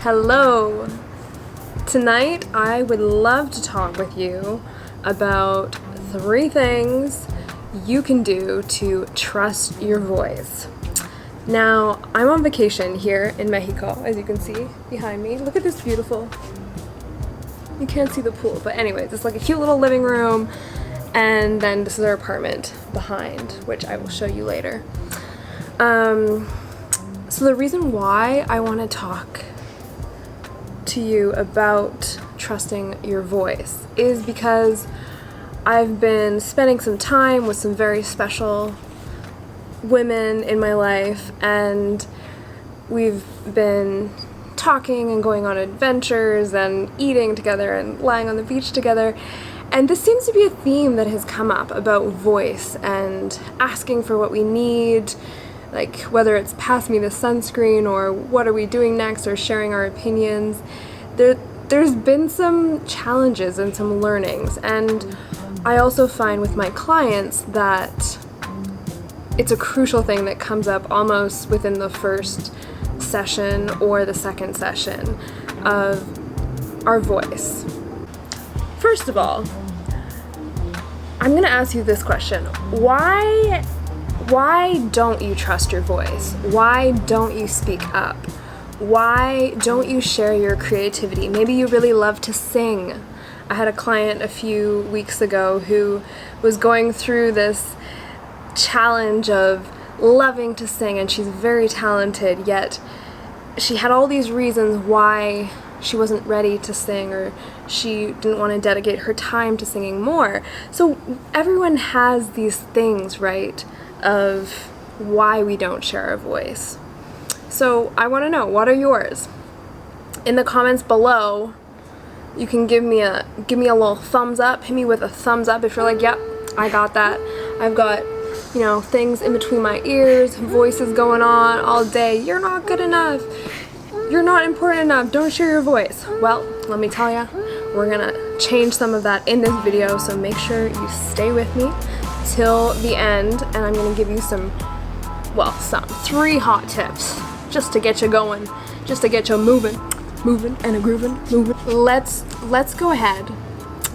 Hello! Tonight I would love to talk with you about 3 things you can do to trust your voice. Now, I'm on vacation here in Mexico, as you can see behind me. Look at this beautiful, you can't see the pool, but anyways, it's like a cute little living room, and then this is our apartment behind, which I will show you later. So the reason why I want to talk to you about trusting your voice is because I've been spending some time with some very special women in my life, and we've been talking and going on adventures and eating together and lying on the beach together, and this seems to be a theme that has come up about voice and asking for what we need, like whether it's pass me the sunscreen or what are we doing next or sharing our opinions. There's been some challenges and some learnings, and I also find with my clients that it's a crucial thing that comes up almost within the first session or the second session of our voice. First of all, I'm gonna ask you this question. Why don't you trust your voice? Why don't you speak up? Why don't you share your creativity? Maybe you really love to sing. I had a client a few weeks ago who was going through this challenge of loving to sing, and she's very talented, yet she had all these reasons why she wasn't ready to sing, or she didn't want to dedicate her time to singing more. So everyone has these things, right, of why we don't share our voice. So I want to know, what are yours? In the comments below, you can give me a little thumbs up. Hit me with a thumbs up if you're like, yep, I got that. I've got, things in between my ears, voices going on all day. You're not good enough. You're not important enough. Don't share your voice. Well, let me tell you, we're gonna change some of that in this video, so make sure you stay with me till the end, and I'm gonna give you some 3 hot tips just to get you going, just to get you moving and a grooving. Let's go ahead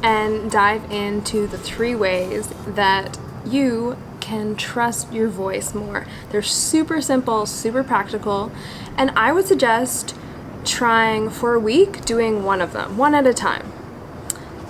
and dive into the 3 ways that you can trust your voice more. They're super simple, super practical, and I would suggest trying for a week, doing one of them, one at a time.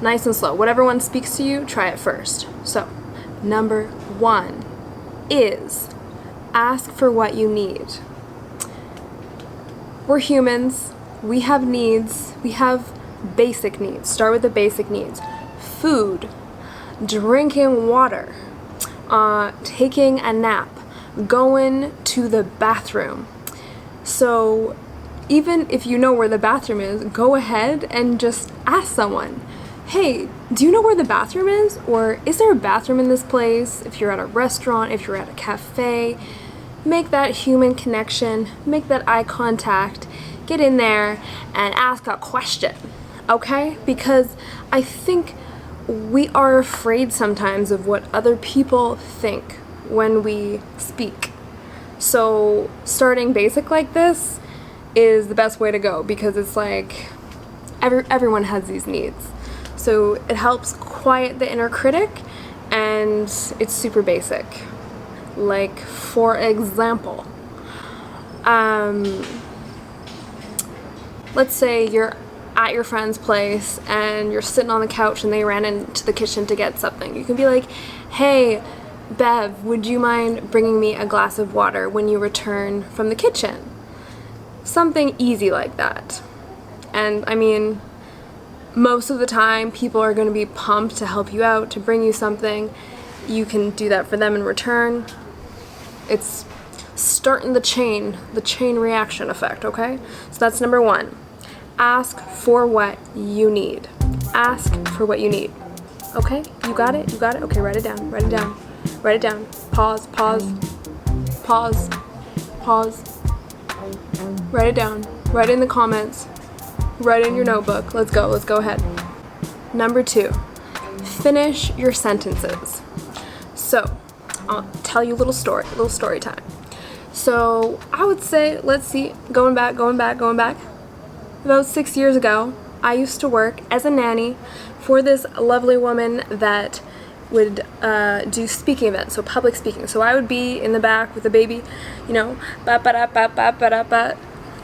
Nice and slow. Whatever one speaks to you, try it first. So, number 1 is ask for what you need. We're humans. We have needs. We have basic needs. Start with the basic needs. Food, drinking water, taking a nap, going to the bathroom. So even if you know where the bathroom is, go ahead and just ask someone, hey, do you know where the bathroom is? Or is there a bathroom in this place? If you're at a restaurant, if you're at a cafe, make that human connection, make that eye contact, get in there and ask a question, okay? Because I think we are afraid sometimes of what other people think when we speak. So starting basic like this is the best way to go, because it's like everyone has these needs. So it helps quiet the inner critic, and it's super basic. Like, for example, let's say you're at your friend's place and you're sitting on the couch and they ran into the kitchen to get something. You can be like, hey, Bev, would you mind bringing me a glass of water when you return from the kitchen? Something easy like that. And I mean, most of the time people are going to be pumped to help you out, to bring you something. You can do that for them in return. It's starting the chain reaction effect, okay? So that's number 1. Ask for what you need. Ask for what you need. Okay? You got it? You got it? Okay, write it down. Write it down. Write it down. Pause. Write it down. Write it in the comments. Write it in your notebook. Let's go ahead. Number 2, finish your sentences. So, I'll tell you a little story time. So I would say, let's see, going back. about 6 years ago, I used to work as a nanny for this lovely woman that would do speaking events, so public speaking. So I would be in the back with the baby, you know,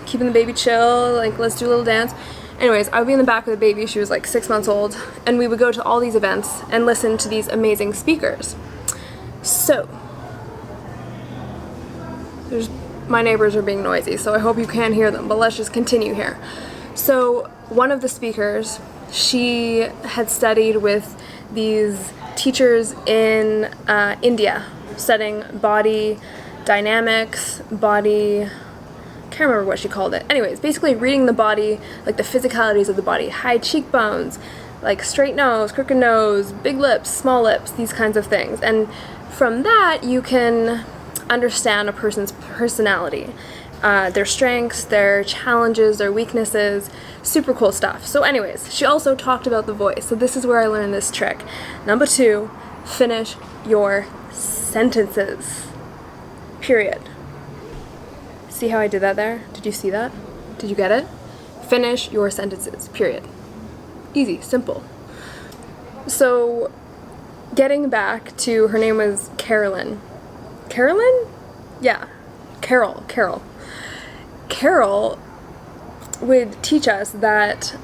keeping the baby chill, like, let's do a little dance. Anyways, I would be in the back with the baby. She was like 6 months old, and we would go to all these events and listen to these amazing speakers. So, my neighbors are being noisy, so I hope you can hear them, but let's just continue here. So, one of the speakers, she had studied with these teachers in India, studying body dynamics, can't remember what she called it. Anyways, basically reading the body, like the physicalities of the body, high cheekbones, like straight nose, crooked nose, big lips, small lips, these kinds of things. And from that, you can understand a person's personality, their strengths, their challenges, their weaknesses, super cool stuff. So anyways, she also talked about the voice. So this is where I learned this trick. Number 2, finish your sentences. Period. See how I did that there? Did you see that? Did you get it? Finish your sentences, period. Easy, simple. So, getting back to, her name was Carolyn. Carolyn? Yeah, Carol. Carol would teach us that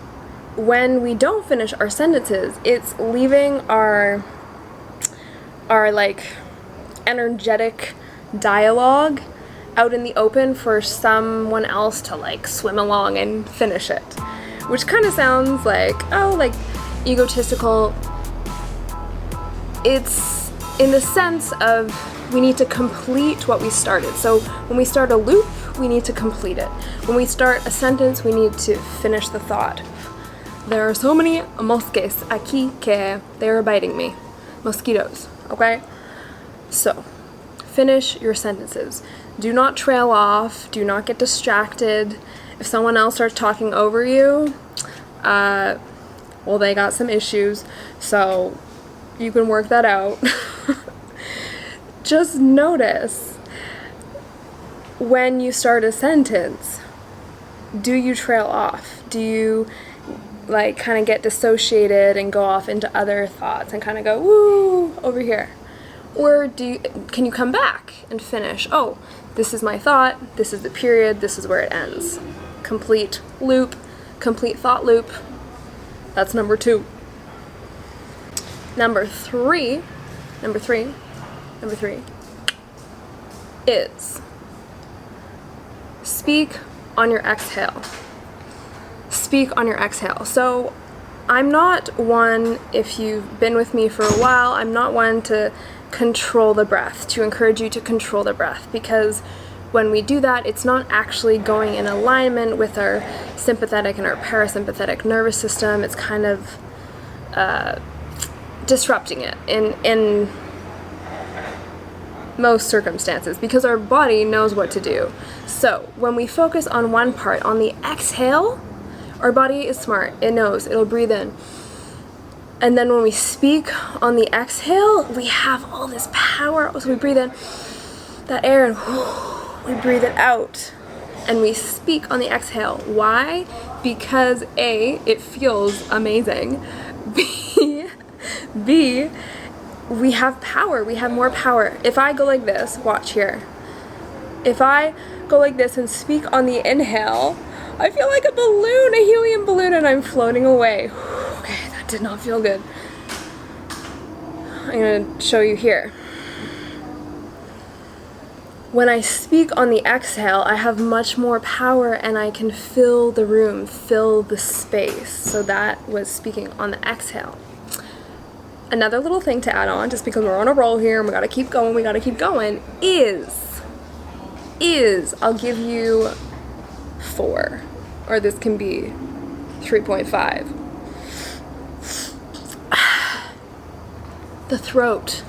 when we don't finish our sentences, it's leaving our like energetic dialogue out in the open for someone else to like swim along and finish it, which kind of sounds like, oh, like egotistical. It's in the sense of we need to complete what we started. So when we start a loop, we need to complete it. When we start a sentence, we need to finish the thought. There are so many mosques aquí que they are biting me. Mosquitoes, okay? So, finish your sentences. Do not trail off. Do not get distracted. If someone else starts talking over you, well, they got some issues, so you can work that out. Just notice when you start a sentence, do you trail off? Do you like kind of get dissociated and go off into other thoughts and kind of go, woo, over here? Or can you come back and finish? Oh, this is my thought, this is the period, this is where it ends. Complete loop, complete thought loop. That's number 2. Number three is speak on your exhale. Speak on your exhale. So I'm not one, if you've been with me for a while, I'm not one to control the breath, to encourage you to control the breath, because when we do that, it's not actually going in alignment with our sympathetic and our parasympathetic nervous system. It's kind of disrupting it in most circumstances, because our body knows what to do. So when we focus on one part, on the exhale, our body is smart. It knows. It'll breathe in. And then when we speak on the exhale, we have all this power. So we breathe in that air and we breathe it out. And we speak on the exhale. Why? Because A, it feels amazing. B, we have power. We have more power. If I go like this, watch here. If I go like this and speak on the inhale, I feel like a balloon, a helium balloon, and I'm floating away. Okay, that did not feel good. I'm going to show you here. When I speak on the exhale, I have much more power and I can fill the room, fill the space. So that was speaking on the exhale. Another little thing to add on, just because we're on a roll here and we gotta keep going, is I'll give you 4, or this can be 3.5. The throat,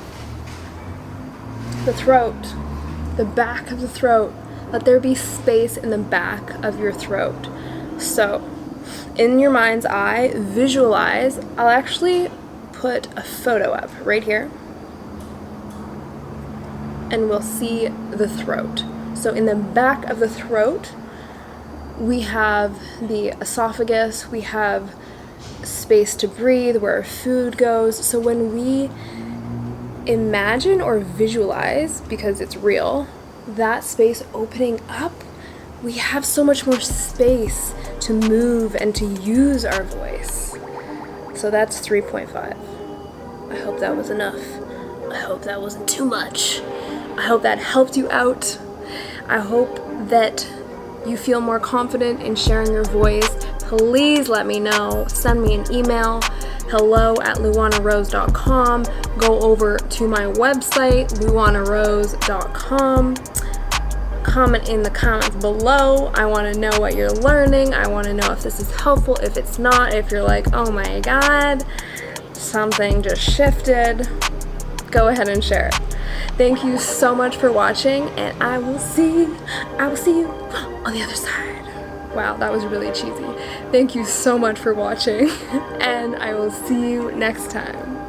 the back of the throat. Let there be space in the back of your throat. So, in your mind's eye, visualize. I'll actually put a photo up right here, and we'll see the throat. So in the back of the throat, we have the esophagus, we have space to breathe, where our food goes. So when we imagine or visualize, because it's real, that space opening up, we have so much more space to move and to use our voice. So that's 3.5. I hope that was enough. I hope that wasn't too much. I hope that helped you out. I hope that you feel more confident in sharing your voice. Please let me know. Send me an email, hello@luanarose.com. Go over to my website, luanarose.com. Comment in the comments below. I want to know what you're learning. I want to know if this is helpful. If it's not, if you're like, oh my god, something just shifted, go ahead and share it. Thank you so much for watching, and I will see you on the other side. Wow, that was really cheesy. Thank you so much for watching, and I will see you next time.